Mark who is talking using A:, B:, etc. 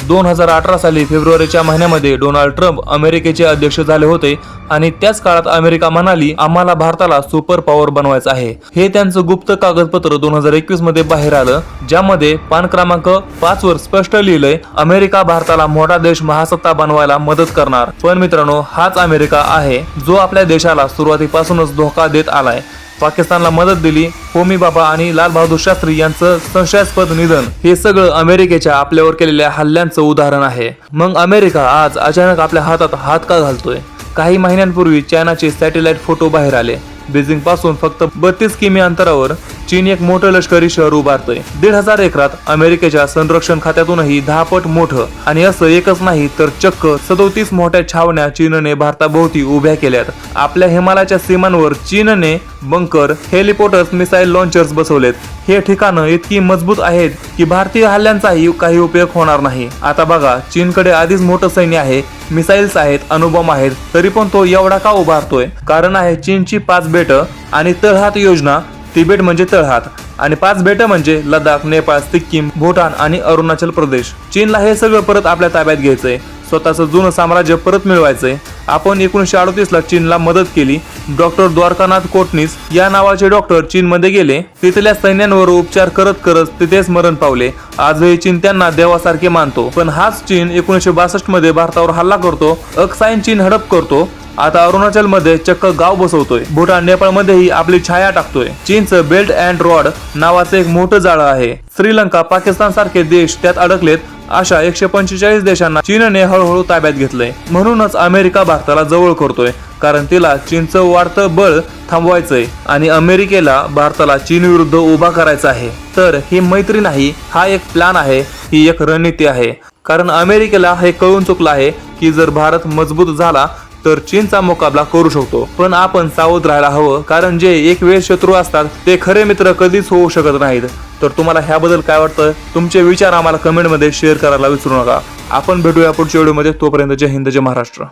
A: 2018 साली फेब्रुवारीच्या महिन्यामध्ये डोनाल्ड ट्रम्प अमेरिकेचे अध्यक्ष झाले होते आणि त्याच काळात अमेरिका म्हणाली आम्हाला भारताला सुपर पॉवर बनवायचं आहे। हे त्यांचं गुप्त कागदपत्र 2021 मध्ये बाहेर आलं, ज्यामध्ये पान क्रमांक 5 वर स्पष्ट लिहिलंय अमेरिका भारताला मोठा देश महासत्ता बनवायला मदत करणार। पण मित्रांनो, हाच अमेरिका आहे जो आपल्या देशाला सुरुवातीपासूनच धोका देत आलाय। पाकिस्तानला मदत दिली, होमी बाबा आणि लाल बहादूर शास्त्री यांचं संशयास्पद निधन हे सगळं अमेरिकेच्या आपल्यावर केलेल्या हल्ल्यांचं उदाहरण आहे। मग अमेरिका आज अचानक आपल्या हातात हात का घालतोय? काही महिन्यांपूर्वी चायनाचे सॅटेलाइट फोटो बाहेर आले। बीजिंग पासून फक्त 32 किमी अंतरावर चीन एक मोठं लष्करी शहर उभारतोय। 1,500 एकरात अमेरिकेच्या संरक्षण खात्यातूनही 10 पट मोठं, आणि असं एकच नाही तर चक्क 37 मोठ्या छावण्या चीनने भारताभोवती उभ्या केल्यात। आपल्या हिमालयाच्या सीमांवर चीनने बंकर, हेलिपोर्टर्स, मिसाईल लॉन्चर्स बसवलेत। हे ठिकाणं इतकी मजबूत आहेत की भारतीय हल्ल्यांचाही काही उपयोग होणार नाही। आता बघा, चीनकडे आधीच मोठं सैन्य आहे, मिसाईल्स आहेत, अणुबॉम्ब आहेत, तरी पण तो एवढा का उभारतोय? कारण आहे चीनची 5 बेटं आणि तळहात योजना। तिबेट म्हणजे तळहात आणि 5 बेटं म्हणजे लडाख, नेपाळ, सिक्कीम, भूटान आणि अरुणाचल प्रदेश। चीनला हे सगळं परत आपल्या ताब्यात घ्यायचंय, स्वतःचं जुनं साम्राज्य परत मिळवायचंय। आपण 1938 ला चीनला मदत केली। डॉक्टर द्वारकानाथ कोटनीस या नावाचे डॉक्टर चीनमध्ये गेले, तिथल्या सैन्यांवर उपचार करत करत तिथेच मरण पावले। आजही चीन त्यांना देवासारखे मानतो। पण हाच चीन 1962 मध्ये भारतावर हल्ला करतो, अक्साइन चीन हडप करतो, आता अरुणाचल मध्ये चक्क गाव बसवतोय, भूटान, नेपाळ मध्येही आपली छाया टाकतोय। चीनचं बेल्ट अँड रॉड नावाचं एक मोठं जाळं आहे। श्रीलंका, पाकिस्तान सारखे देश त्यात अडकलेत। अशा 145 देशांना चीनने हळूहळू ताब्यात घेतलंय। म्हणूनच अमेरिका भारताला जवळ करतोय, कारण तिला चीनचं वाढतं बळ थांबवायचंय आणि अमेरिकेला भारताला चीन विरुद्ध उभा करायचं आहे। तर ही मैत्री नाही, हा एक प्लॅन आहे, ही एक रणनीती आहे। कारण अमेरिकेला हे कळून चुकलं आहे की जर भारत मजबूत झाला तर चीनचा मुकाबला करू शकतो। पण आपण सावध राहायला हवं, कारण जे एक वेळ शत्रू असतात ते खरे मित्र कधीच होऊ शकत नाहीत। तर तुम्हाला ह्याबद्दल काय वाटतं? तुमचे विचार आम्हाला कमेंटमध्ये शेअर करायला विसरू नका। आपण भेटूया पुढच्या व्हिडिओमध्ये। तोपर्यंत जय हिंद, जय महाराष्ट्र।